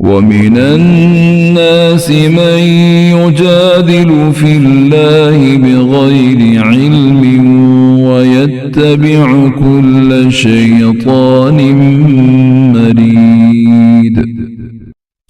ومن الناس من يجادل في الله بغير علم ويتبع كل شيطان مريد।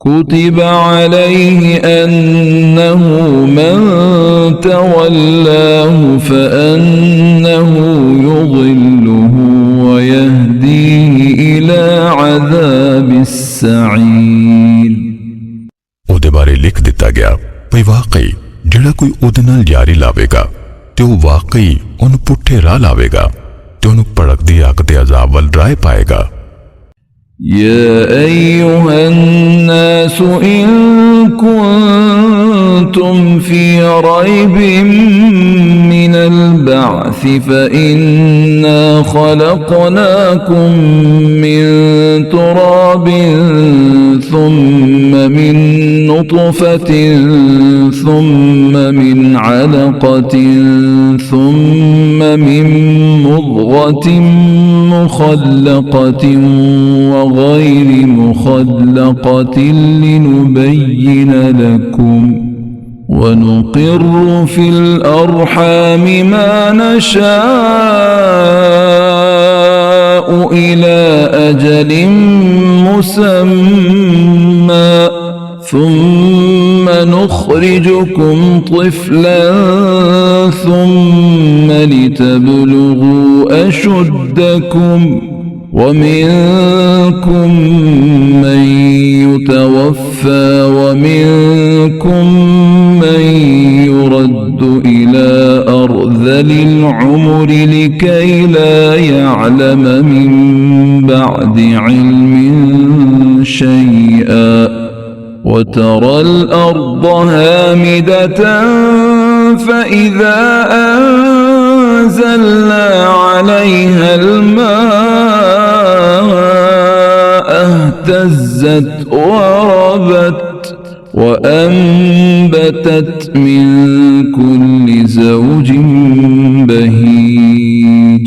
كتب عليه أنه من تولاه فأنه يضله ويهديه إلى عذاب السعير। ਉਹਦੇ ਬਾਰੇ ਲਿਖ ਦਿੱਤਾ ਗਿਆ ਭਈ ਵਾਕਈ ਜਿਹੜਾ ਕੋਈ ਉਹਦੇ ਨਾਲ ਯਾਰੀ ਲਾਵੇਗਾ ਤੇ ਉਹ ਵਾਕਈ ਉਹਨੂੰ ਪੁੱਠੇ ਰਾਹ ਲਾਵੇਗਾ ਤੇ ਉਹਨੂੰ ਭੜਕਦੀ ਅੱਗ ਦੇ ਅਜ਼ਾਬ ਵੱਲ ਰਾਹ ਪਾਏਗਾ। يا أيها الناس إن كنتم في ريب من البعث فإنا خلقناكم من تراب ثم من نطفة ثم من علقة ثم من مضغة مخلقة وغير مخلقة لنبين لكم ونقر في الأرحام ما نشاء إلى أجل مسمى ثم نخرجكم طفلا ثم لتبلغوا أشدكم ومنكم من يتوفى ومنكم من يرد إلى أرذل العمر لكي لا يعلم من بعد علم شيئا وترى الأرض هامدة فإذا أنزلنا عليها الماء اهتزت وربت وأنبتت من كل زوج بهيج।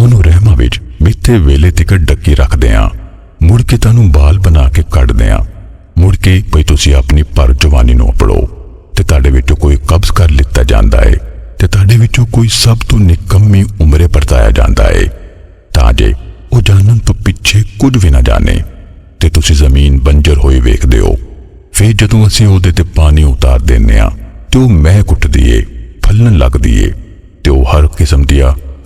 ਉਹਨੂੰ ਰਹਿਮਾਂ ਵਿੱਚ ਮਿੱਥੇ ਵੇਲੇ ਤੱਕ ਡੱਕੀ ਰੱਖਦੇ ਆਂ, ਮੁੜ ਕੇ ਤੁਹਾਨੂੰ ਬਾਲ ਬਣਾ ਕੇ ਕੱਢਦੇ ਆਂ, ਮੁੜ ਕੇ ਭਈ ਤੁਸੀਂ ਆਪਣੀ ਪਰ ਜਵਾਨੀ ਨੂੰ ਅਪੜੋ ਤੇ ਤੁਹਾਡੇ ਵਿੱਚੋਂ ਕੋਈ ਕਬਜ਼ ਕਰ ਲਿੱਤਾ ਜਾਂਦਾ ਹੈ ਤੇ ਤੁਹਾਡੇ ਵਿੱਚੋਂ ਕੋਈ ਸਭ ਤੋਂ ਨਿਕੰਮੀ ਉਮਰੇ ਪਰਤਾਇਆ ਜਾਂਦਾ ਹੈ, ਤਾਂ ਜੇ ਉਹ ਜਾਣਨ ਤੋਂ ਪਿੱਛੇ ਕੁਝ ਵੀ ਨਾ ਜਾਣੇ ਤੇ ਤੁਸੀਂ ਜ਼ਮੀਨ ਬੰਜਰ ਹੋਈ ਵੇਖਦੇ ਹੋ। ਫਿਰ ਜਦੋਂ ਅਸੀਂ ਉਹਦੇ ਤੇ ਪਾਣੀ ਉਤਾਰ ਦਿੰਦੇ ਆਂ ਤੇ ਉਹ ਮਹਿਕ ਉੱਠਦੀ ਏ, ਫਲਣ ਲੱਗਦੀ ਏ ਤੇ ਉਹ ਹਰ ਕਿਸਮ ਦੀਆਂ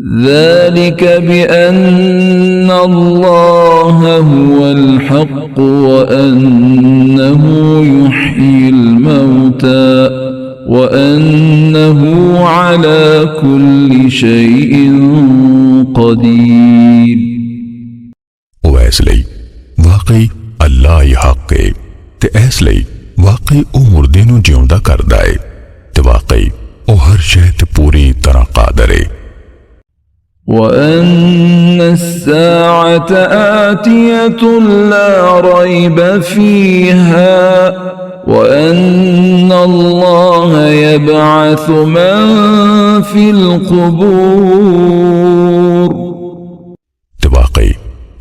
ذلك بأن الله هو الحق وأنه يحيي الموتى وأنه على كل شيء قدير ویس ਲਈ ਵਾਕਈ ਅੱਲਾਹ ਹੀ ਹੱਕ ਹੈ ਤੇ ਇਸ ਲਈ ਵਾਕਈ ਉਹ ਮੁਰਦੇ ਨੂੰ ਜਿਉਂਦਾ ਕਰਦਾ ਹੈ ਤੇ ਵਾਕਈ ਉਹ ਹਰ ਸ਼ੈ ਤੇ ਪੂਰੀ ਤਰ੍ਹਾਂ ਕਾਦਰ ਹੈ وأن الساعة آتية لا ريب فيها وأن الله يبعث من في القبور ਤੇ ਵਾਕਈ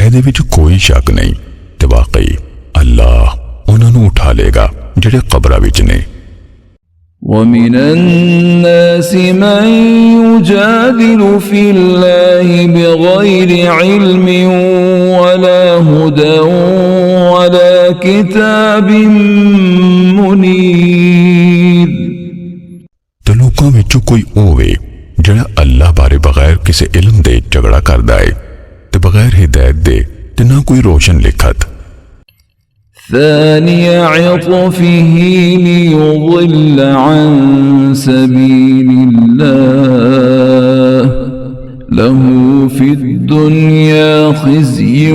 ਇਹਦੇ ਵਿੱਚ ਕੋਈ ਸ਼ੱਕ ਨਹੀਂ ਤੇ ਵਾਕਈ ਅੱਲਾਹ ਉਹਨਾਂ ਨੂੰ ਉਠਾ ਲੇਗਾ ਜਿਹੜੇ ਕਬਰਾਂ ਵਿੱਚ ਨੇ ومن الناس من يجادل في الله بغير علم ولا هدى ولا كتاب منير ਤੇ ਲੋਕਾਂ ਵਿੱਚੋਂ ਕੋਈ ਹੋਵੇ ਜਿਹੜਾ ਅੱਲਾਹ ਬਾਰੇ ਬਗੈਰ ਕਿਸੇ ਇਲਮ ਦੇ ਝਗੜਾ ਕਰਦਾ ਹੈ ਤੇ ਬਗੈਰ ਹਿਦਾਇਤ ਦੇ ਤੇ ਨਾ ਕੋਈ ਰੋਸ਼ਨ ਲਿਖਤ ثاني عطفه ليضل عن سبيل الله له في الدنيا خزي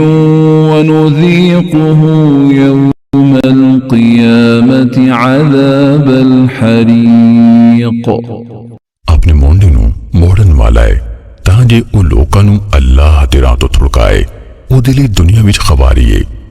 ونذيقه يوم القيامة عذاب الحريق ਆਪਣੇ ਮੋਢੇ ਨੂੰ ਮੋੜਨ ਵਾਲਾ ਹੈ ਤਾਂ ਜੇ ਉਹ ਲੋਕਾਂ ਨੂੰ ਅੱਲਾਹ ਦੇ ਰਾਹ ਤੋਂ ਥੁੜਕਾਏ ਉਹਦੇ ਲਈ ਦੁਨੀਆ ਵਿੱਚ ਖਵਾਰੀ ਹੈ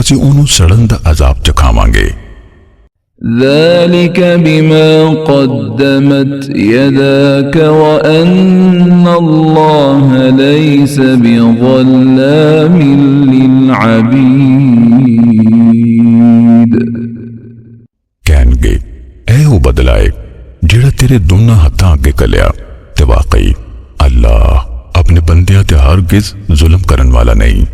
ਅਸੀਂ ਉਹਨੂੰ ਸੜਨ ਦਾ ਅਜ਼ਾਬ ਚਖਾਵਾਂਗੇ ذلك بما قدمت يداك وأن الله ليس بظلام للعبيد ਕਹਿਣਗੇ ਇਹ ਉਹ ਬਦਲਾ ਹੈ ਜਿਹੜਾ ਤੇਰੇ ਦੋਨਾਂ ਹੱਥਾਂ ਅੱਗੇ ਕਲਿਆ ਤੇ ਵਾਕਈ ਅੱਲਾਹ ਆਪਣੇ ਬੰਦਿਆਂ ਤੇ ਹਰਗਿਜ਼ ਜ਼ੁਲਮ ਕਰਨ ਵਾਲਾ ਨਹੀਂ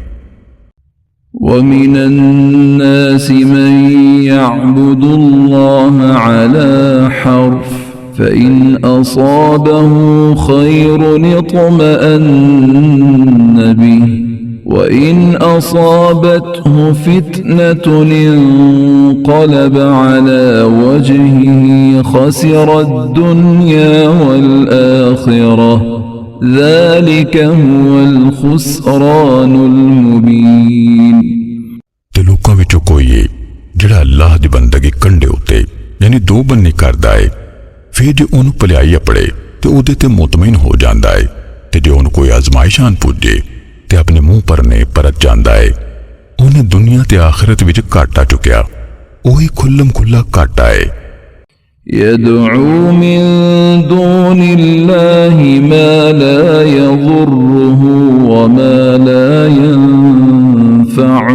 ومن الناس من يعبد الله على حرف فإن أصابه خير اطمأن به وإن أصابته فتنة انقلب على وجهه خسر الدنيا والآخرة ذلك هو الخسران المبين ਤੇ ਲੋਕਾਂ ਵਿੱਚੋਂ ਕੋਈ ਹੈ ਜਿਹੜਾ ਅੱਲਾਹ ਦੀ ਬੰਦਗੀ ਕੰਡੇ ਉੱਤੇ ਯਾਨੀ ਦੋ ਬੰਨੇ ਕਰਦਾ ਹੈ ਫਿਰ ਜੇ ਉਹਨੂੰ ਭਲਾਈ ਅਪੜੇ ਤੇ ਉਹਦੇ ਤੇ ਮੁਤਮਈਨ ਹੋ ਜਾਂਦਾ ਹੈ ਤੇ ਜੇ ਉਹਨੂੰ ਕੋਈ ਅਜ਼ਮਾਇਸ਼ਾਂ ਪੁੱਜੇ ਤੇ ਆਪਣੇ ਮੂੰਹ ਪਰਨੇ ਪਰਤ ਜਾਂਦਾ ਹੈ ਉਹਨੇ ਦੁਨੀਆ ਤੇ ਆਖਿਰਤ ਵਿੱਚ ਘਾਟਾ ਚੁੱਕਿਆ ਉਹੀ ਖੁੱਲਮ ਖੁੱਲਾ ਘਾਟਾ ਹੈ يدعو من دون الله ما لا يضره وما لا ينفعه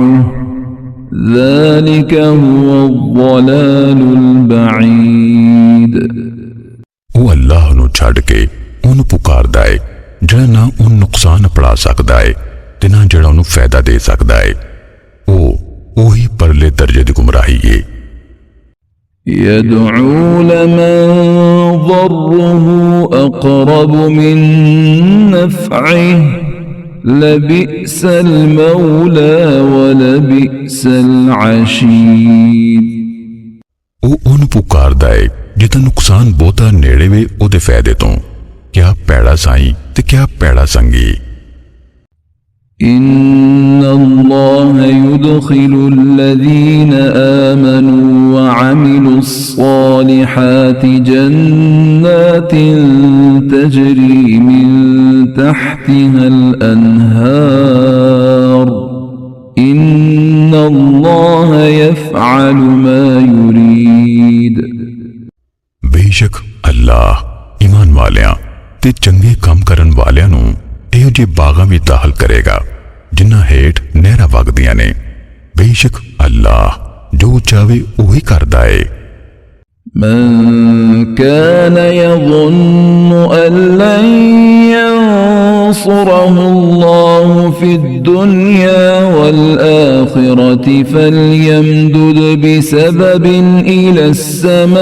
ذلك هو الضلال البعيد ਉਹ ਅੱਲਾਹ ਨੂੰ ਛੱਡ ਕੇ ਉਹਨੂੰ ਪੁਕਾਰਦਾ ਹੈ ਜਿਹੜਾ ਨਾ ਉਹਨੂੰ ਨੁਕਸਾਨ ਪੜਾ ਸਕਦਾ ਹੈ ਤੇ ਨਾ ਜਿਹੜਾ ਉਹਨੂੰ ਫਾਇਦਾ ਦੇ ਸਕਦਾ ਹੈ ਉਹੀ ਪਰਲੇ ਦਰਜੇ ਦੀ ਗੁੰਮਰਾਹੀ ਹੈ يدعو لمن ضره أقرب من نفعه لبئس المولى ولبئس العشير ਉਹ ਉਹਨੂੰ ਪੁਕਾਰਦਾ ਹੈ ਜਿਹਦਾ ਨੁਕਸਾਨ ਬਹੁਤਾ ਨੇੜੇ ਵੇ ਉਹਦੇ ਫਾਇਦੇ ਤੋਂ ਕਿਆ ਪੈੜਾ ਸਾਈਂ ਤੇ ਕਿਆ ਪੈੜਾ ਸੰਗੀ إن الله يدخل الذين آمنوا وعملوا الصالحات جنات تجري من تحتها الأنهار إن الله يفعل ما يريد ਬੇਸ਼ੱਕ ਅੱਲਾਹ ਈਮਾਨ ਵਾਲਿਆਂ ਤੇ ਚੰਗੇ ਕੰਮ ਕਰਨ ਵਾਲਿਆਂ ਨੂੰ ਇਹੋ ਜਿਹੇ ਬਾਗਾਂ ਵਿੱਚ ਦਾਖਲ ਕਰੇਗਾ ਜਿਨ੍ਹਾਂ ਹੇਠ ਨਹਿਰਾਂ ਵਗਦੀਆਂ ਨੇ ਬੇਸ਼ੱਕ ਅੱਲਾਹ ਜੋ ਚਾਹੇ ਉਹੀ ਕਰਦਾ ਹੈ من كان يظن أن لن ينصره الله في الدنيا والآخرة فليمدد بسبب إلى السماء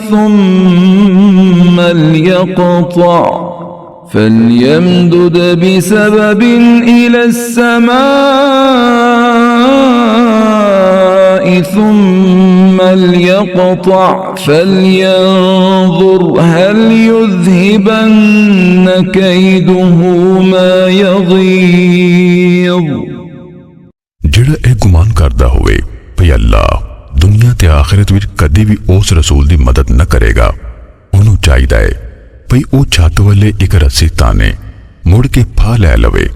ثم ليقطع فليمدد بسبب إلى السماء ثم ليقطع فلينظر هل يذهبن كيده ما يغيظ। ਜਿਹੜਾ ਇਹ ਗੁਮਾਨ ਕਰਦਾ ਹੋਵੇ ਭਈ ਅੱਲਾਹ ਦੁਨੀਆ ਤੇ ਆਖਿਰਤ ਵਿੱਚ ਕਦੇ ਵੀ ਉਸ ਰਸੂਲ ਦੀ ਮਦਦ ਨਾ ਕਰੇਗਾ, ਉਹਨੂੰ ਚਾਹੀਦਾ ਹੈ ਭਈ ਉਹ ਛੱਤ ਵੱਲੇ ਇੱਕ ਰੱਸੀ ਤਾਨੇ ਮੁੜ ਕੇ ਫਾ ਲੈ ਲਵੇ,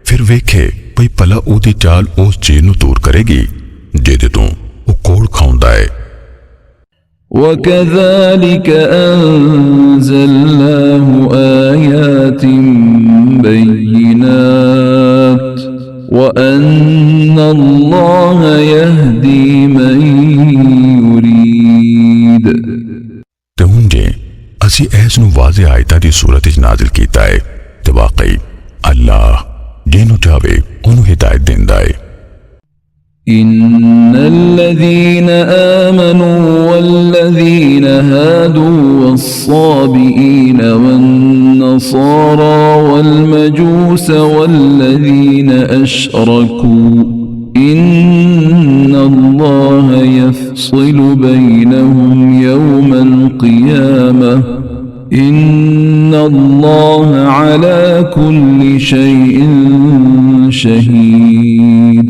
ਫਿਰ ਵੇਖੇ ਭਈ ਭਲਾ ਉਹਦੀ ਚਾਲ ਉਸ ਚੀਜ਼ ਨੂੰ ਦੂਰ ਕਰੇਗੀ ਜਿਹਦੇ ਤੋਂ ਉਹ ਕੋਲ ਖਾਉਂਦਾ ਹੈ। وكذلك أنزلناه آيات بينات وأن الله يهدي من يريد। ਤੇ ਹੁਣ ਜੇ ਅਸੀਂ ਇਸ ਨੂੰ ਵਾਜ਼ਿਹ ਆਇਤਾਂ ਦੀ ਸੂਰਤ ਵਿੱਚ ਨਾਜ਼ਿਲ ਕੀਤਾ ਹੈ ਤੇ ਵਾਕਈ ਅੱਲਾਹ ਜਿਹਨੂੰ ਚਾਹੇ ਉਹਨੂੰ ਹਿਦਾਇਤ ਦਿੰਦਾ ਹੈ। إن الذين آمنوا والذين هادوا والصابئين والنصارى والمجوس والذين أشركوا إن الله يفصل بينهم يوم القيامة إن الله على كل شيء شهيد۔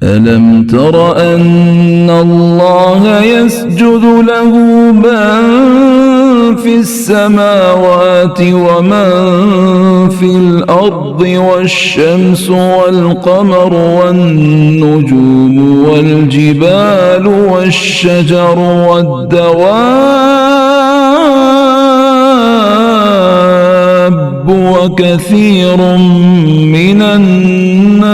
ألم تر أن الله يسجد له من في السماوات ومن في الأرض والشمس والقمر والنجوم والجبال والشجر والدواب وكثير من الناس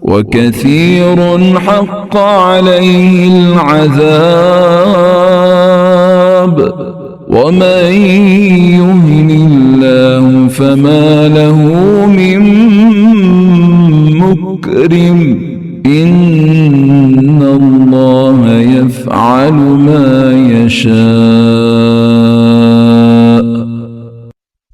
وكثير حق عليه العذاب ومن يهن الله فما له من مكرم إن الله يفعل ما يشاء۔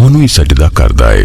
ਉਹਨੂੰ ਹੀ ਸਜਦਾ ਕਰਦਾ ਹੈ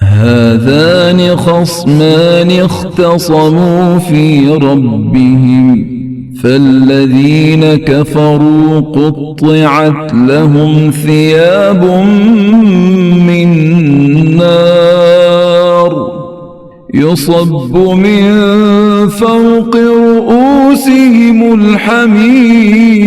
هذان خصمان اختصموا في ربهم فالذين كفروا قطعت لهم ثياب من نار يصب من فوق رؤوسهم الحميم۔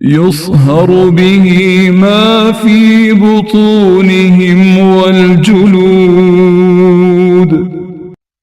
يصهر به ما في بطونهم والجلود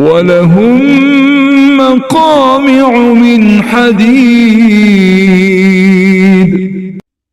ولهم مقامع من حديد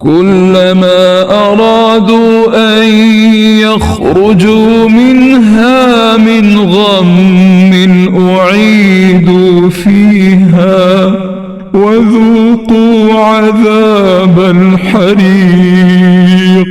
كلما أرادوا أن يخرجوا منها من غم أعيدوا فيها وذوقوا عذاب الحريق।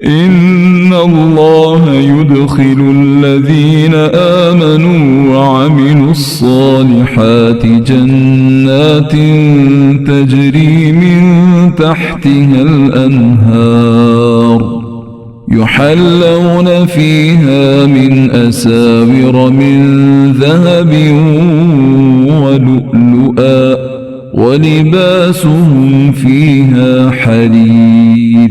إن الله يدخل الذين آمنوا وعملوا الصالحات جنات تجري من تحتها الأنهار يحلون فيها من أساور من ذهب ولؤلؤا ولباسهم فيها حرير।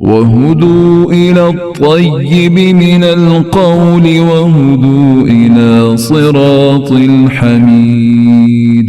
وهدوا إلى الطيب من القول وهدوا إلى صراط الحميد।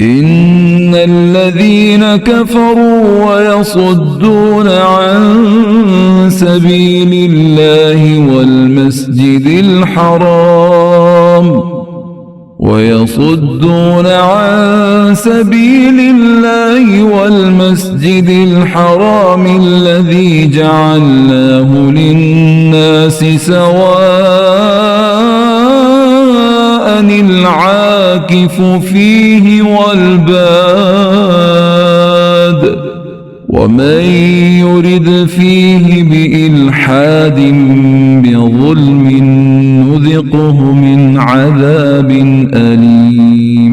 إن الذين كفروا ويصدون عن سبيل الله والمسجد الحرام ويصدون عن سبيل الله والمسجد الحرام الذي جعلناه للناس سواء العاكف فيه والباد ومن يرد فيه بإلحاد بظلم نذقه من عذاب أليم।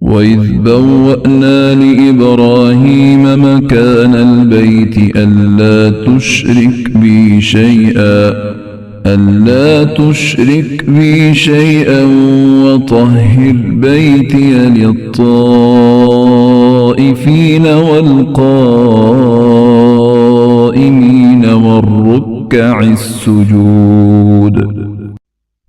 وإذ بوأنا لإبراهيم مكان البيت ألا تشرك بي شيئا وطهر بيتي للطائفين والقائمين والركع السجود।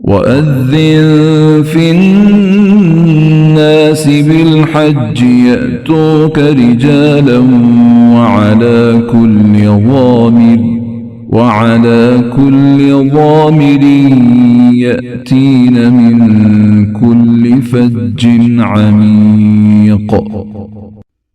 وأذن في الناس بالحج يأتوك رجالا وعلى كل ضامر يأتين من كل فج عميق।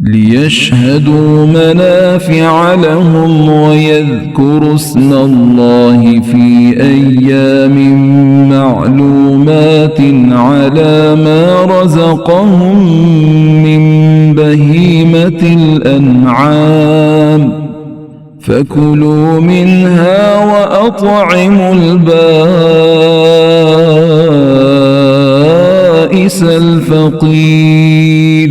ليشهدوا منافع لهم ويذكروا اسم الله في أيام معلومات على ما رزقهم من بهيمة الأنعام فكلوا منها وأطعموا البائس الفقير।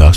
10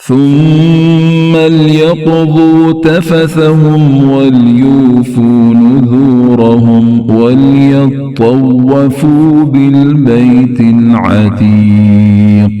ثم ليقضوا تفثهم وليوفوا نذورهم وليطوفوا بالبيت العتيق।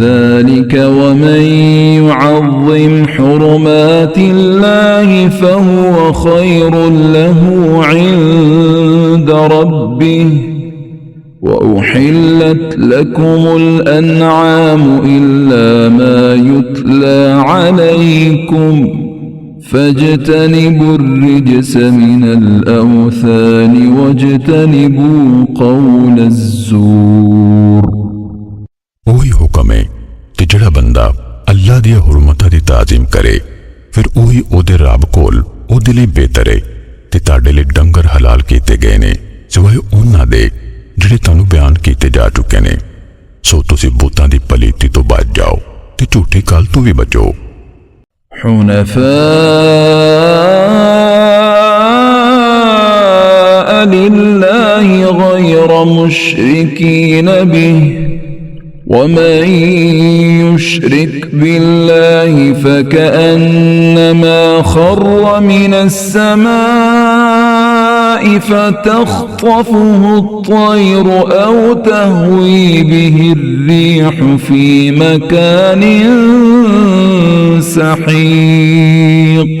ذلك ومن يعظم حرمات الله فهو خير له عند ربه وأحلت لكم الأنعام إلا ما يتلى عليكم فاجتنبوا الرجس من الأوثان واجتنبوا قول الزور। ਉਹੀ ਹੁਕਮ ਹੈ ਕਿ ਜਿਹੜਾ ਬੰਦਾ ਅੱਲਾ ਦੀਆਂ ਹੁਰਮਤਾਂ ਦੀ ਤਾਜ਼ੀਮ ਕਰੇ ਫਿਰ ਉਹੀ ਉਹਦੇ ਰੱਬ ਕੋਲ ਉਹਦੇ ਲਈ ਬਿਹਤਰ ਹੈ ਤੇ ਤੁਹਾਡੇ ਲਈ ਡੰਗਰ ਹਲਾਲ ਕੀਤੇ ਗਏ ਨੇ ਸਿਵਾਏ ਉਹਨਾਂ ਦੇ ਜਿਹੜੇ ਤੁਹਾਨੂੰ ਬਿਆਨ ਕੀਤੇ ਜਾ ਚੁੱਕੇ ਨੇ। ਸੋ ਤੁਸੀਂ ਬੁੱਤਾਂ ਦੀ ਪਲੀਤੀ ਤੋਂ ਬਚ ਜਾਓ ਤੇ ਝੂਠੀ ਗੱਲ ਤੋਂ ਵੀ ਬਚੋ। حنفاء لله غير مشركين به ومن يشرك بالله فكأنما خر من السماء فتخطفه الطير أو تهوي به الريح في مكان سحيق।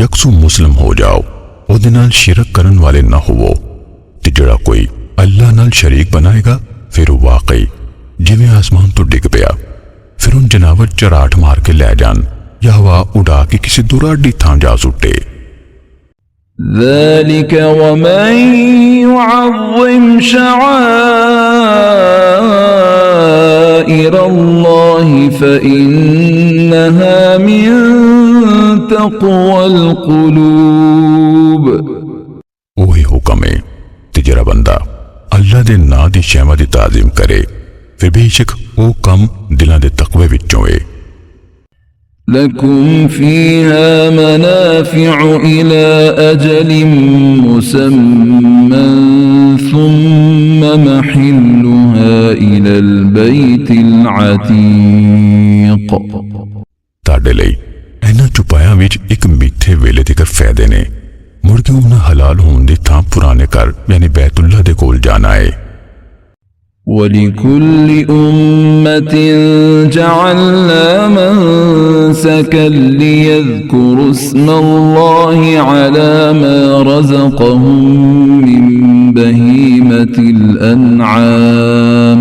ਯਕਸੂ ਮੁਸਲਮ ਹੋ ਜਾਓ, ਉਹਦੇ ਨਾਲ ਸ਼ਿਰਕ ਕਰਨ ਵਾਲੇ ਨਾ ਹੋਵੋ ਤੇ ਜਿਹੜਾ ਕੋਈ ਅੱਲਾਹ ਨਾਲ ਸ਼ਰੀਕ ਬਣਾਏਗਾ ਫਿਰ ਉਹ ਵਾਕਈ ਜਿਵੇਂ ਆਸਮਾਨ ਤੋਂ ਡਿੱਗ ਪਿਆ ਫਿਰ ਉਹ ਜਨਾਵਰ ਚਰਾਟ ਮਾਰ ਕੇ ਲੈ ਜਾਣ ਜਾਂ ਹਵਾ ਉਡਾ ਕੇ ਕਿਸੇ ਦੁਰਾਡੀ ਥਾਂ ਜਾ ਸੁੱਟੇ। ذلك ومن يعظم شعائر الله فإنها من تقوى القلوب। ਉਹੀ ਹੁਕਮ ਹੈ ਤੇ ਜਿਹੜਾ ਬੰਦਾ ਅੱਲਾ ਦੇ ਨਾਂ ਦੀ ਸ਼ੈਵਾਂ ਦੀ ਤਾਜ਼ੀਮ ਕਰੇ ਫਿਰ ਬੇਸ਼ੱਕ ਉਹ ਕੰਮ ਦਿਲਾਂ ਦੇ ਤਕਵੇ ਵਿੱਚੋਂ ਹੈ। لكم فيها منافع إلى أجل مسمى ثم محلها إلى البيت العتيق। ਤੁਹਾਡੇ ਲਈ ਇਹਨਾਂ ਚੁਪਾਇਆਂ ਵਿੱਚ ਇੱਕ ਮਿੱਠੇ ਵੇਲੇ ਤੱਕ ਫਾਇਦੇ ਨੇ ਮੁੜ ਕੇ ਉਹਨਾਂ ਹਲਾਲ ਹੋਣ ਦੀ ਥਾਂ ਪੁਰਾਣੇ ਘਰ ਯਾਨੀ ਬੈਤੁੱਲਾ ਦੇ ਕੋਲ ਜਾਣਾ ਹੈ। ولكل أمة جعلنا منسكا ليذكروا اسم الله على ما رزقهم من بهيمة الأنعام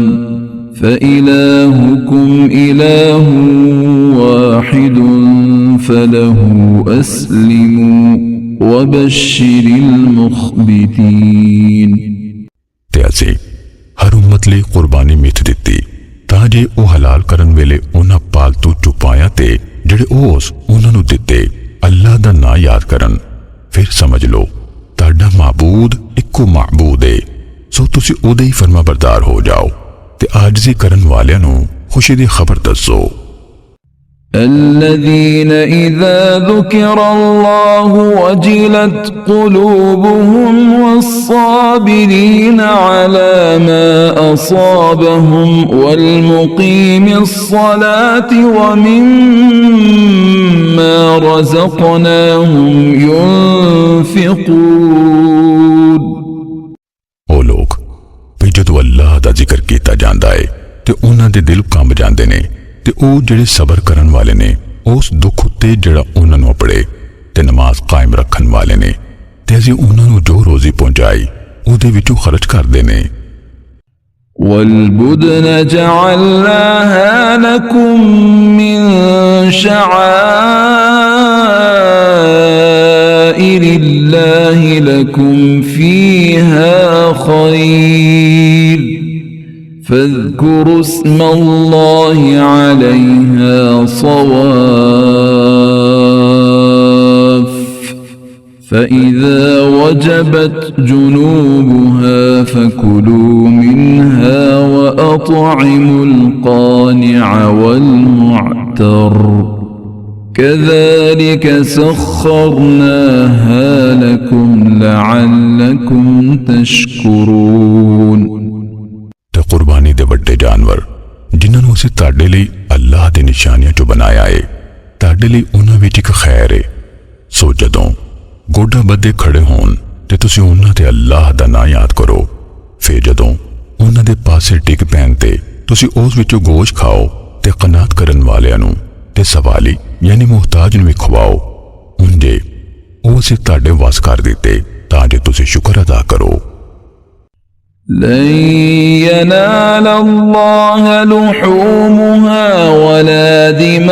فإلهكم إله واحد فله أسلموا وبشر المخبتين۔ ਤੇ ਅਸੀਂ ਹਰ ਉਮਤ ਲਈ ਕੁਰਬਾਨੀ ਮਿੱਥ ਦਿੱਤੀ ਤਾਂ ਜੇ ਉਹ ਹਲਾਲ ਕਰਨ ਵੇਲੇ ਉਹਨਾਂ ਪਾਲਤੂ ਚੁਪਾਇਆਂ ਤੇ ਜਿਹੜੇ ਉਹਨਾਂ ਨੂੰ ਦਿੱਤੇ ਅੱਲਾਹ ਦਾ ਨਾਂ ਯਾਦ ਕਰਨ ਫਿਰ ਸਮਝ ਲਓ ਤੁਹਾਡਾ ਮਾਬੂਦ ਇੱਕੋ ਮਾਬੂਦ ਹੈ ਸੋ ਤੁਸੀਂ ਉਹਦੇ ਹੀ ਫਰਮਾਬਰਦਾਰ ਹੋ ਜਾਓ ਤੇ ਆਜਜ਼ੀ ਕਰਨ ਵਾਲਿਆਂ ਨੂੰ ਖੁਸ਼ੀ ਦੀ ਖਬਰ ਦੱਸੋ। الذين إذا ذكر الله وجلت قلوبهم والصابرين على ما أصابهم والمقيم الصلاة ومما رزقناهم ينفقون۔ ਉਹ ਲੋਕ ਵੀ ਜਦੋਂ ਅੱਲਾਹ ਦਾ ਜ਼ਿਕਰ ਕੀਤਾ ਜਾਂਦਾ ਹੈ ਤੇ ਉਹਨਾਂ ਦੇ ਦਿਲ ਕੰਬ ਜਾਂਦੇ ਨੇ ਤੇ ਉਹ ਜਿਹੜੇ ਸਬਰ ਕਰਨ ਵਾਲੇ ਨੇ ਉਸ ਦੁੱਖ ਉੱਤੇ ਜਿਹੜਾ ਉਹਨਾਂ ਨੂੰ ਅਪੜੇ ਤੇ ਨਮਾਜ਼ ਕਾਇਮ ਰੱਖਣ ਵਾਲੇ ਨੇ ਤੇ ਅਸੀਂ ਉਹਨਾਂ ਨੂੰ ਜੋ ਰੋਜ਼ੀ ਪਹੁੰਚਾਈ ਉਹਦੇ ਵਿੱਚੋਂ ਖਰਚ ਕਰਦੇ ਨੇ। والبدن جعلناها لكم من شعائر الله لكم فيها خير فاذكروا اسم الله عليها صواف فإذا وجبت جنوبها فكلوا منها وأطعموا القانع والمعتر كذلك سخرناها لكم لعلكم تشكرون۔ ਤੇ ਕੁਰਬਾਨੀ ਦੇ ਵੱਡੇ ਜਾਨਵਰ ਜਿਨ੍ਹਾਂ ਨੂੰ ਅਸੀਂ ਤੁਹਾਡੇ ਲਈ ਅੱਲਾਹ ਦੇ ਨਿਸ਼ਾਨੀਆਂ ਚੋਂ ਬਣਾਇਆ ਹੈ ਤੁਹਾਡੇ ਲਈ ਉਹਨਾਂ ਵਿੱਚ ਇੱਕ ਖੈਰ ਹੈ। ਸੋ ਜਦੋਂ ਗੋਡਾ ਬੱਧੇ ਖੜੇ ਹੋਣ ਤੇ ਤੁਸੀਂ ਉਹਨਾਂ ਤੇ ਅੱਲਾਹ ਦਾ ਨਾਂ ਯਾਦ ਕਰੋ ਫਿਰ ਜਦੋਂ ਉਹਨਾਂ ਦੇ ਪਾਸੇ ਟਿਕ ਪੈਣ ਤੇ ਤੁਸੀਂ ਉਸ ਵਿੱਚੋਂ ਗੋਸ਼ਤ ਖਾਓ ਤੇ ਕਨਾਤ ਕਰਨ ਵਾਲਿਆਂ ਨੂੰ ਤੇ ਸਵਾਲੀ ਯਾਨੀ ਮੁਹਤਾਜ ਨੂੰ ਵੀ ਖਵਾਓ ਉਂਝੇ ਉਹ ਅਸੀਂ ਤੁਹਾਡੇ ਵਾਸ ਕਰ ਦਿੱਤੇ ਤਾਂ ਜੇ ਤੁਸੀਂ ਸ਼ੁਕਰ ਅਦਾ ਕਰੋ। لن ينال الله لحومها ولا دماؤها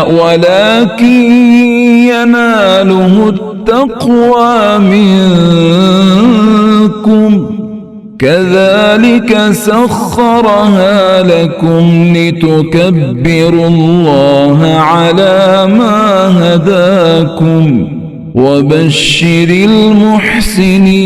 ولكن يناله التقوى منكم كذلك سخرها لكم لتكبروا الله على ما هداكم وبشر المحسنين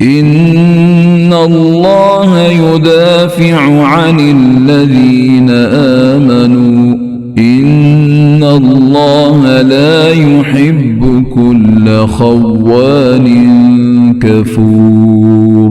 إن الله يدافع عن الذين آمنوا إن الله لا يحب كل خوان كفور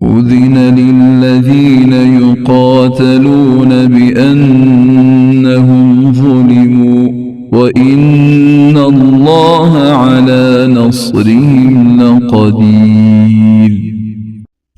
أذن للذين يقاتلون بأنهم ظلموا وإن الله على نصرهم لقدير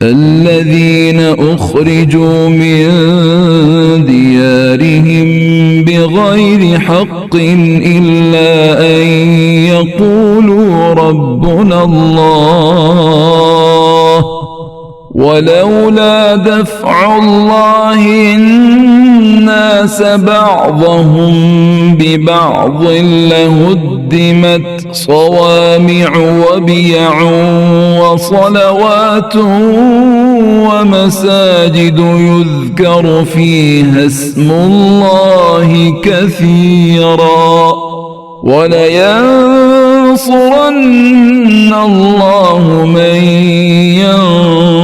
الذين أخرجوا من ديارهم بغير حق إلا أن يقولوا ربنا الله ولولا دفع الله الناس بعضهم ببعض لهدمت صوامع وبيع وصلوات ومساجد يذكر فيها اسم الله كثيرا ولينصرن الله من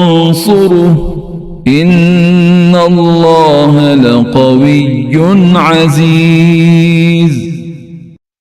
ينصره إن الله لقوي عزيز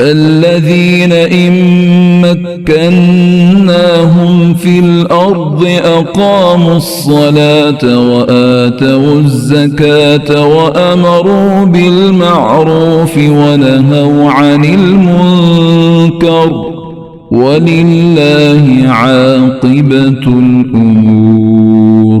الذين إن مكناهم في الأرض أقاموا الصلاة وآتوا الزكاة وأمروا بالمعروف ونهوا عن المنكر ولله عاقبة الأمور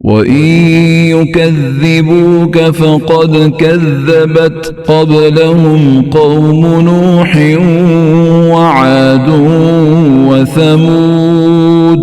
وإن يكذبوك فقد كذبت قبلهم قوم نوح وعاد وثمود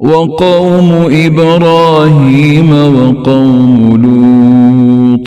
وقوم إبراهيم وقوم لوط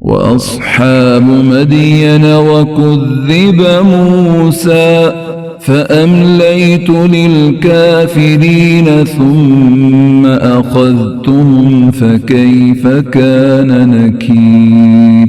وأصحاب مدين وكذب موسى فأمليت للكافرين ثم أخذتهم فكيف كان نكير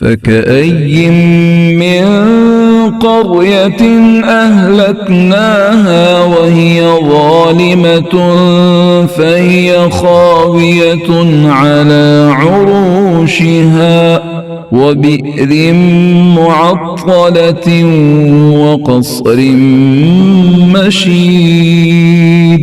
فكأي من قرية أهلكناها وهي ظالمة فهي خاوية على عروشها وبئر معطلة وقصر مشيد।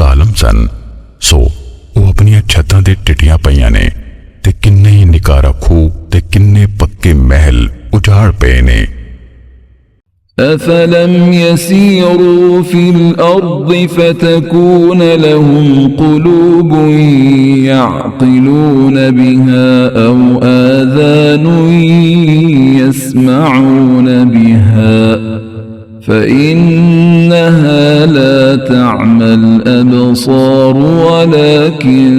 ਜ਼ਾਲਮ ਸਨ ਸੋ ਉਹ ਆਪਣੀਆਂ ਛੱਤਾਂ ਤੇ ਟਿੱਟੀਆਂ ਪਈਆਂ ਨੇ ਤੇ ਕਿੰਨੇ ਹੀ ਨਿਕਾਰਾ ਖੂਹ ਤੇ ਕਿੰਨੇ ਪੱਕੇ ਮਹਿਲ ਉਜਾੜ ਪਏ ਨੇ। أفلم يسيروا في الأرض فتكون لهم قلوب يعقلون بها أو آذان يسمعون بها فإنها لا تعمى الأبصار ولكن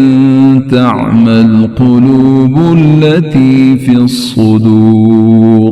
تعمى القلوب التي في الصدور।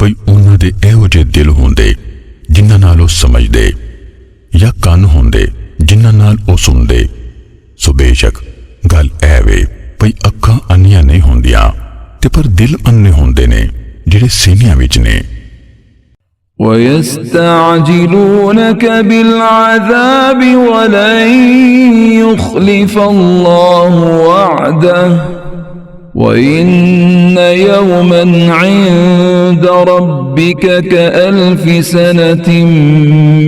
ਭਈ ਉਹਨਾਂ ਦੇ ਇਹੋ ਜਿਹੇ ਦਿਲ ਹੁੰਦੇ ਜਿਨ੍ਹਾਂ ਨਾਲ ਉਹ ਸਮਝਦੇ ਜਾਂ ਕੰਨ ਹੁੰਦੇ ਜਿਨ੍ਹਾਂ ਨਾਲ ਉਹ ਸੁਣਦੇ ਸੋ ਬੇਸ਼ੱਕ ਗੱਲ ਇਹ ਵੇ ਭਈ ਅੱਖਾਂ ਅੰਨੀਆਂ ਨਹੀਂ ਹੁੰਦੀਆਂ ਤੇ ਪਰ ਦਿਲ ਅੰਨੇ ਹੁੰਦੇ ਨੇ ਜਿਹੜੇ ਸੀਨਿਆਂ ਵਿੱਚ ਨੇ। ويستعجلونك بالعذاب ولن يخلف الله وعده وإن يوما عند ربك كألف سنة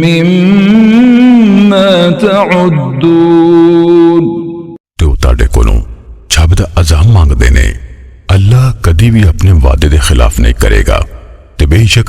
مما تعدون। ਤੇ ਉਹ ਤੁਹਾਡੇ ਕੋਲੋਂ ਛੱਬ ਦਾ ਅਜ਼ਾਬ ਮੰਗਦੇ ਨੇ ਅੱਲਾਹ ਕਦੀ ਵੀ ਆਪਣੇ ਵਾਅਦੇ ਦੇ ਖਿਲਾਫ ਨਹੀਂ ਕਰੇਗਾ ਤੇ ਬੇਸ਼ੱਕ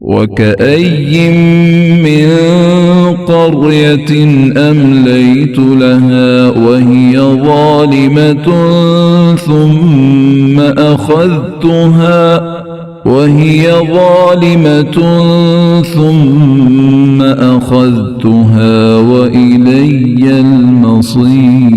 وكأي من قرية أمليت لها وهي ظالمة ثم أخذتها وإلي المصير।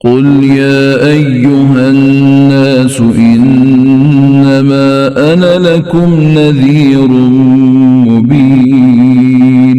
قل يا أيها الناس إنما أنا لكم نذير مبين।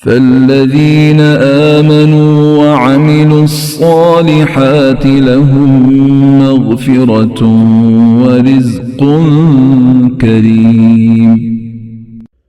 فالذين آمنوا وعملوا الصالحات لهم مغفرة ورزق كريم।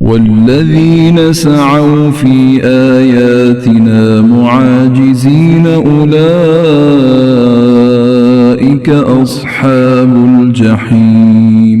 والذين سعوا في آياتنا معاجزين أولئك أصحاب الجحيم।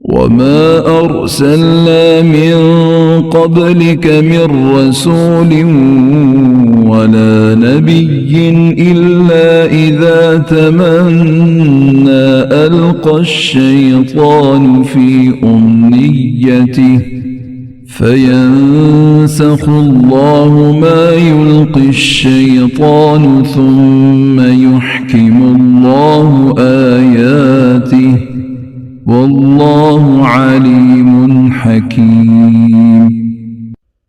وما أرسلنا من قبلك من رسول ولا نبي إلا إذا تمنى ألقى الشيطان في أمنيته فينسخ الله ما يلقي الشيطان ثم يحكم الله آياته والله عليم حكيم।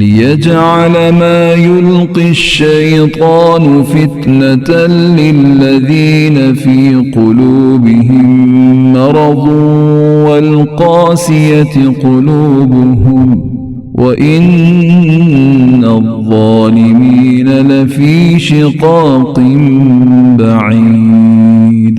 ليجعل ما يلقي الشيطان فتنة للذين في قلوبهم مرض والقاسية قلوبهم وإن الظالمين لفي شقاق بعيد।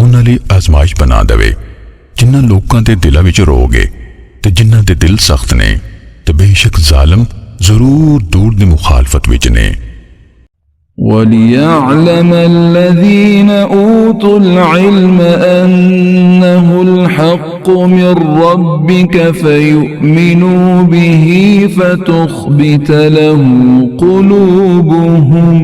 ਉਹਨਾਂ ਲਈ ਆਜ਼ਮਾਇਸ਼ ਬਣਾ ਦੇਵੇ। ਜਿਨ੍ਹਾਂ ਲੋਕਾਂ ਦੇ ਦਿਲਾਂ ਵਿੱਚ ਰੋਗ ਹੈ ਤੇ ਜਿਨ੍ਹਾਂ ਦੇ ਦਿਲ ਸਖਤ ਨੇ ਤੇ ਬੇਸ਼ੱਕ ਜ਼ਾਲਮ ਜ਼ਰੂਰ ਦੂਰ ਦੀ ਮੁਖਾਲਫਤ ਵਿੱਚ ਨੇ। وليعلم الذين أوتوا العلم أنه الحق من ربك فيؤمنوا به فتخبت له قلوبهم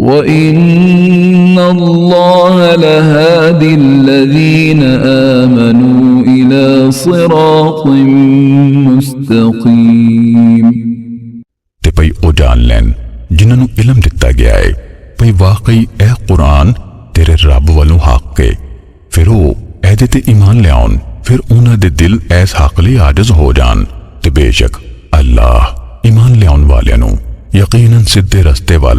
وإن الله لهادي الذين آمنوا إلى صراط مستقيم। ਤੇ ਭਈ ਉਹ ਜਾਣ ਲੈਣ ਜਿਨ੍ਹਾਂ ਨੂੰ ਇਲਮ ਦਿੱਤਾ ਗਿਆ ਹੈ ਭਈ ਵਾਕਈ ਇਹ ਕੁਰਾਨ ਤੇਰੇ ਰੱਬ ਵੱਲੋਂ ਹੱਕ ਹੈ, ਫਿਰ ਉਹ ਇਹਦੇ ਤੇ ਈਮਾਨ ਲਿਆਉਣ, ਫਿਰ ਉਹਨਾਂ ਦੇ ਦਿਲ ਇਸ ਹੱਕ ਲਈ ਆਜਜ਼ ਹੋ ਜਾਣ ਤੇ ਬੇਸ਼ੱਕ ਅੱਲਾਹ ਈਮਾਨ ਲਿਆਉਣ ਵਾਲਿਆਂ ਨੂੰ ਯਕੀਨਨ ਸਿੱਧੇ ਰਸਤੇ ਵੱਲ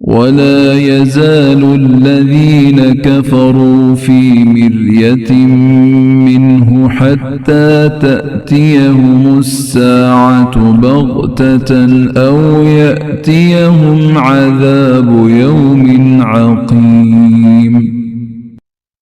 ولا يزال الذين كفروا في مرية منه حتى تأتيهم الساعة بغتة أو يأتيهم عذاب يوم عقيم।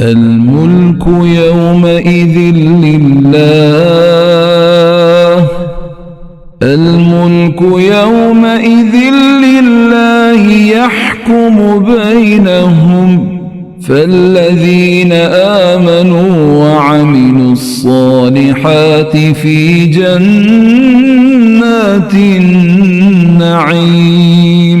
الملك يومئذ لله الملك يومئذ لله يحكم بينهم فالذين آمنوا وعملوا الصالحات في جنات النعيم।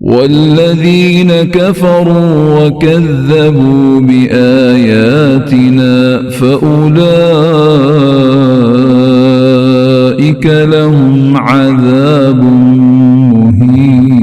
والذين كفروا وكذبوا بآياتنا فأولئك لهم عذاب مهين।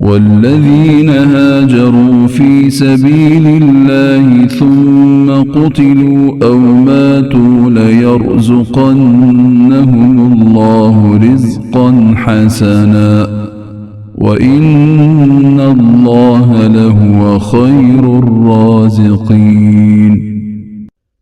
والذين هاجروا في سبيل الله ثم قتلوا أو ماتوا ليرزقنهم الله رزقا حسنا وإن الله لهو خير الرازقين।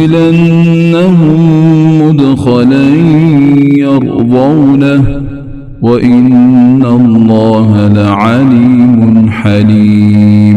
ليدخلنهم مدخلا يرضونه وإن الله لعليم حليم।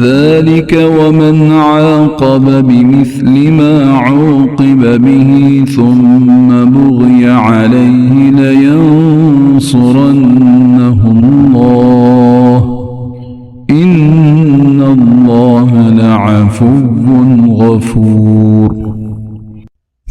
ذلك ومن عاقب بمثل ما عوقب به ثم بغي عليه لينصرنه الله إن الله لعفو غفور।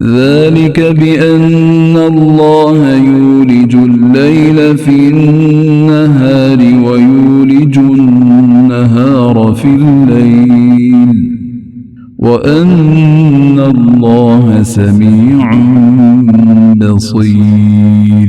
ذلك بأن الله يولج الليل في النهار ويولج النهار في الليل وأن الله سميع بصير।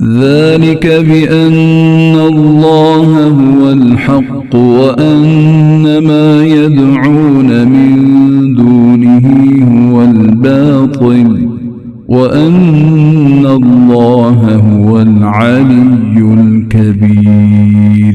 ذلك بأن الله هو الحق وأن ما يدعون من دونه هو الباطل وأن الله هو العلي الكبير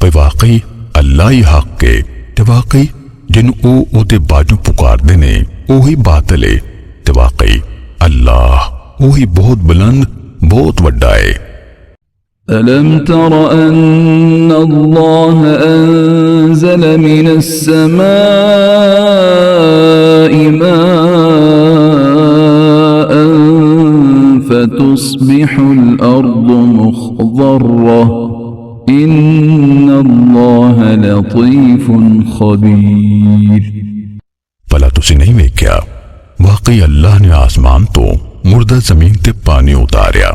ਭਈ ਵਾਕਈ ਅੱਲਾ ਹੀ ਹੱਕ ਹੈ ਤੇ ਵਾਕਈ ਜਿਹਨੂੰ ਉਹ ਉਹਦੇ ਬਾਝੋਂ ਪੁਕਾਰਦੇ ਨੇ ਉਹੀ ਬਾਤਲ ਹੈ ਤੇ ਵਾਕਈ ਅੱਲਾਹ ਉਹੀ ਬਹੁਤ ਬੁਲੰਦ ਬਹੁਤ ਵੱਡਾ ਹੈ ألم تر أن الله أنزل من السماء ماء فتصبح الأرض مخضرة إن الله لطيف خبير ਭਲਾ ਤੁਸੀਂ ਨਹੀਂ ਵੇਖਿਆ ਵਾਕਈ ਅੱਲਾਹ ਨੇ ਆਸਮਾਨ ਤੋਂ ਮੁਰਦਾ ਜ਼ਮੀਨ ਤੇ ਪਾਣੀ ਉਤਾਰਿਆ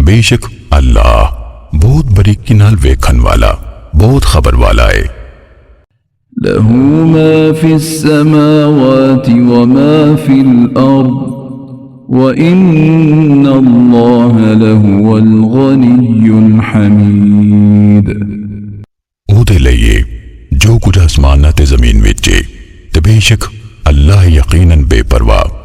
ਬੇਸ਼ੱਕ ਅੱਲਾਹ ਬਹੁਤ ਬਰੀਕੀ ਨਾਲ ਵੇਖਣ ਵਾਲਾ ਬਹੁਤ ਖਬਰ ਵਾਲਾ ਏ له ما في السماوات وما في الأرض وإن الله لهو الغني الحميد ਉਹਦੇ ਲਈ ਏ ਜੋ ਕੁਝ ਆਸਮਾਨਾਂ ਤੇ ਜ਼ਮੀਨ ਵਿੱਚ ਏ ਤੇ ਬੇਸ਼ੱਕ ਅੱਲਾਹ ਯਕੀਨਨ ਬੇਪਰਵਾਹ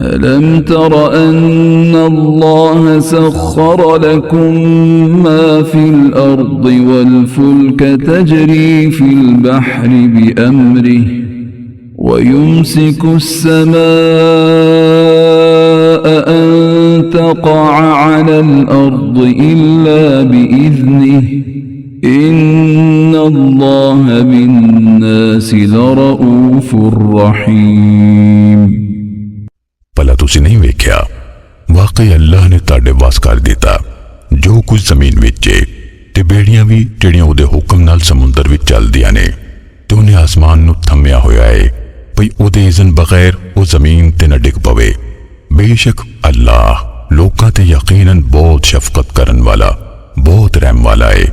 ألم تر أن الله سخر لكم ما في الأرض والفلك تجري في البحر بأمره ويمسك السماء أن تقع على الأرض إلا بإذنه إن الله بالناس لرؤوف رحيم ਭਲਾ ਤੁਸੀਂ ਨਹੀਂ ਵੇਖਿਆ ਵਾਕਈ ਅੱਲਾਹ ਨੇ ਤੁਹਾਡੇ ਵਾਸ ਕਰ ਦਿੱਤਾ ਜੋ ਕੁਝ ਜ਼ਮੀਨ ਵਿੱਚ ਏ ਤੇ ਬੇੜੀਆਂ ਵੀ ਜਿਹੜੀਆਂ ਉਹਦੇ ਹੁਕਮ ਨਾਲ ਸਮੁੰਦਰ ਵਿੱਚ ਚੱਲਦੀਆਂ ਨੇ ਤੇ ਉਹਨੇ ਆਸਮਾਨ ਨੂੰ ਥੰਮਿਆ ਹੋਇਆ ਏ ਭਈ ਉਹਦੇ ਇਜ਼ਨ ਬਗੈਰ ਉਹ ਜ਼ਮੀਨ ਤੇ ਨਾ ਡਿੱਗ ਪਵੇ ਬੇਸ਼ੱਕ ਅੱਲਾਹ ਲੋਕਾਂ ਤੇ ਯਕੀਨਨ ਬਹੁਤ ਸ਼ਫਕਤ ਕਰਨ ਵਾਲਾ ਬਹੁਤ ਰਹਿਮ ਵਾਲਾ ਏ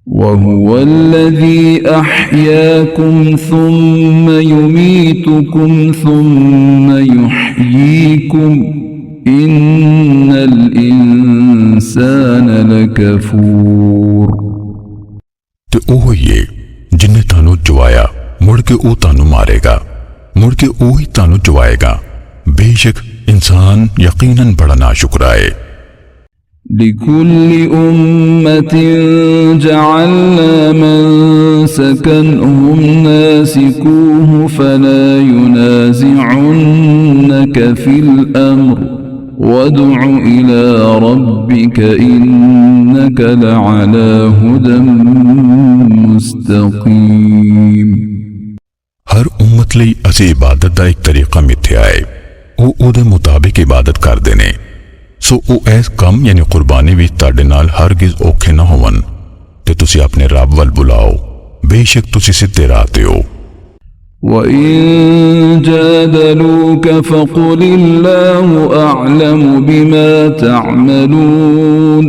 وهو الذي أحياكم ثم يميتكم ثم يحييكم إن الإنسان لكفور ਤੇ ਉਹ ਹੀ ਏ ਜਿਨੇ ਤੁਹਾਨੂੰ ਜਵਾਇਆ ਮੁੜ ਕੇ ਉਹ ਤੁਹਾਨੂੰ ਮਾਰੇਗਾ ਮੁੜ ਕੇ ਉਹ ਹੀ ਤੁਹਾਨੂੰ ਜਵਾਏਗਾ ਬੇਸ਼ੱਕ ਇਨਸਾਨ ਯਕੀਨਨ ਬੜਾ ਨਾਸ਼ੁਕਰਾ ਹੈ لكل أمة جعلنا منسكا هم ناسكوه فلا ينازعنك في الأمر وادع إلى ربك إنك لعلى هدى مستقيم ਹਰ ਉਮਤ ਲਈ ਅਸੀਂ ਇਬਾਦਤ ਦਾ ਇੱਕ ਤਰੀਕਾ ਮਿੱਥਿਆ ਹੈ ਉਹ ਉਹਦੇ ਮੁਤਾਬਿਕ ਇਬਾਦਤ ਕਰਦੇ ਨੇ ਸੋ ਉਹ ਐਸ ਕੰਮ ਯਾਨੀ ਕੁਰਬਾਨੀ ਵਿੱਚ ਤੁਹਾਡੇ ਨਾਲ ਹਰਗਿਜ਼ ਔਖੇ ਨਾ ਹੋਵਨ ਤੇ ਤੁਸੀਂ ਆਪਣੇ ਰੱਬ ਵੱਲ ਬੁਲਾਓ ਬੇਸ਼ੱਕ ਤੁਸੀਂ ਸਿੱਧੇ ਰਾਹ ਤੇ ਹੋ وَإِن جَادَلُوكَ فَقُلِ اللَّهُ أَعْلَمُ بِمَا تَعْمَلُونَ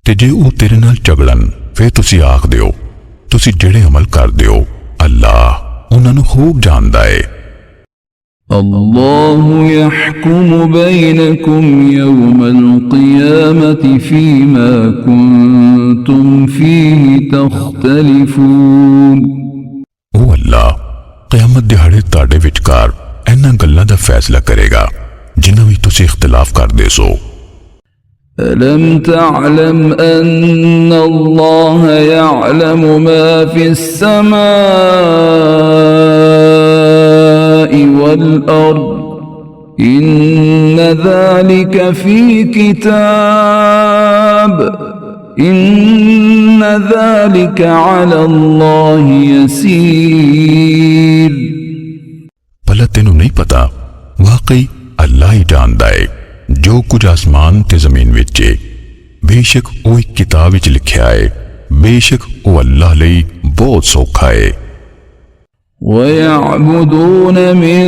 ਤੇ ਜੇ ਉਹ ਤੇਰੇ ਨਾਲ ਝਗੜਨ ਫਿਰ ਤੁਸੀਂ ਆਖ ਦਿਓ ਤੁਸੀਂ ਜਿਹੜੇ ਅਮਲ ਕਰਦੇ ਹੋ ਅੱਲਾਹ ਉਹਨਾਂ ਨੂੰ ਖੂਬ ਜਾਣਦਾ ਹੈ الله يحكم بينكم يوم القيامة فيما كنتم فيه تختلفون ਉਹ ਅੱਲਾਹ ਕਿਆਮਤ ਦਿਹਾੜੇ ਤੁਹਾਡੇ ਵਿਚਕਾਰ ਇਹਨਾਂ ਗੱਲਾਂ ਦਾ ਫੈਸਲਾ ਕਰੇਗਾ ਜਿਨ੍ਹਾਂ ਵਿੱਚ ਤੁਸੀਂ ਇਖਤਲਾਫ ਕਰਦੇ ਸੋ ألم تعلم أن الله يعلم ما في السماء والأرض إن ذلك في كتاب إن ذلك على الله يسير ਭਲਾ ਤੈਨੂੰ ਨਹੀਂ ਪਤਾ ਵਾਕਈ ਅੱਲਾਹ ਹੀ ਜਾਣਦਾ ਹੈ ਜੋ ਕੁਝ ਆਸਮਾਨ ਤੇ ਜ਼ਮੀਨ ਵਿੱਚ ਹੈ ਬੇਸ਼ੱਕ ਉਹ ਇੱਕ ਕਿਤਾਬ ਵਿੱਚ ਲਿਖਿਆ ਹੈ ਬੇਸ਼ੱਕ ਉਹ ਅੱਲਾਹ ਲਈ ਬਹੁਤ ਸੌਖਾ ਹੈ ويعبدون من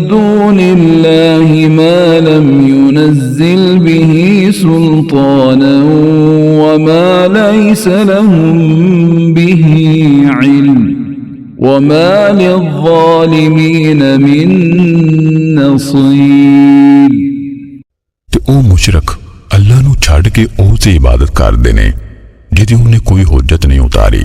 دون الله ما لم ينزل به سلطانا وما ليس لهم به علم وما للظالمين من نصير ਤੇ ਉਹ ਮੁਸ਼ਰਕ ਅੱਲਾਹ ਨੂੰ ਛੱਡ ਕੇ ਉਸ ਦੀ ਇਬਾਦਤ ਕਰਦੇ ਨੇ ਜਿਹਦੀ ਉਹਨੇ ਕੋਈ ਹੁਜਤ ਨਹੀਂ ਉਤਾਰੀ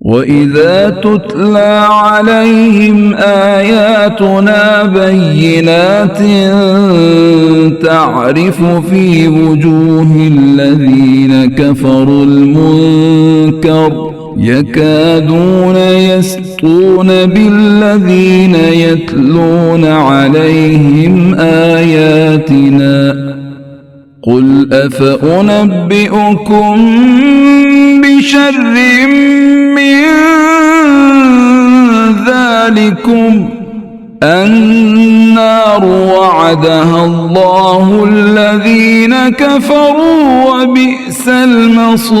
وإذا تتلى عليهم آياتنا بينات تعرف في وجوه الذين كفروا المنكر يكادون يسطون بالذين يتلون عليهم آياتنا قل أفأنبئكم بشر من ذلكم النار وعدها الله الذين كفروا وبئس المصير।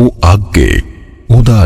ਉਹ ਅੱਗੇ ਉਹਦਾ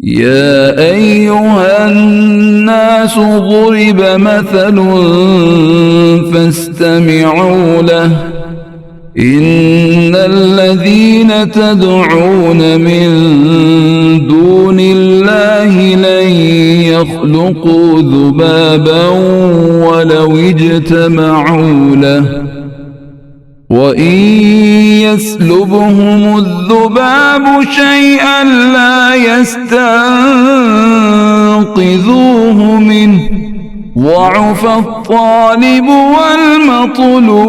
يا أيها الناس ضرب مثل فاستمعوا له إن الذين تدعون من دون الله لن يخلقوا ذبابا ولو اجتمعوا له وإن يسلبهم الذباب شيئا لا يستنقذوه منه ضعف الطالب والمطلوب।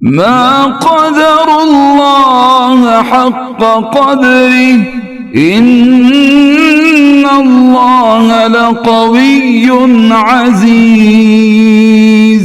ما قدر الله حق قدره إن الله لقوي عزيز।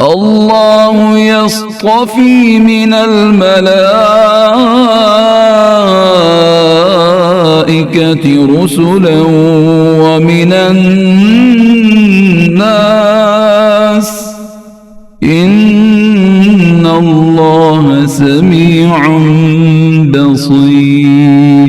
الله يصطفي من الملائكة رسلا ومن الناس إن الله سميع بصير।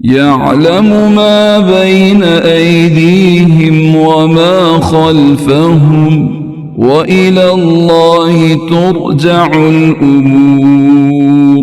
يعلم ما بين أيديهم وما خلفهم وإلى الله ترجع الأمور।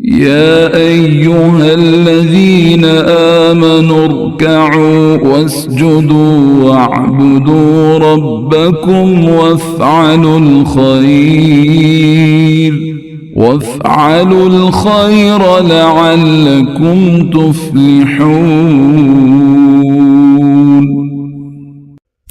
يا أيها الذين آمنوا اركعوا واسجدوا واعبدوا ربكم وافعلوا الخير لعلكم تفلحون।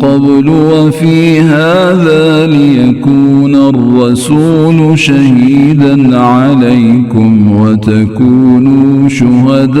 قبل وفي هذا ليكون الرسول شهيدا عليكم وتكونوا شهداء